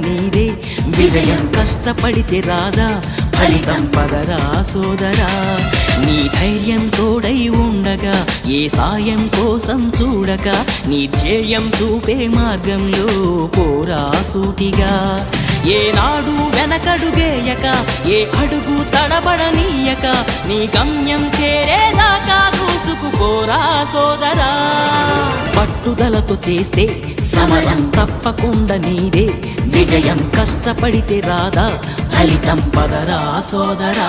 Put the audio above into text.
నీదే విజయం కష్టపడితే రాదా ఫలితం పదరా సోదరా నీ ధైర్యం తోడై ఉండగా ఏ సాయం కోసం చూడక నీ ధ్యేయం చూపే మార్గంలో పోరా సూటిగా ఏనాడు వెనకడుగేయక ఏ అడుగు తడబడనీయక నీ గమ్యం చేరేదాకా దూసుకుపోరా సోదరా పట్టుదలతో చేస్తే సమరం తప్పకుండా నీదే విజయం కష్టపడితే రాదా ఫలితం పదరా సోదరా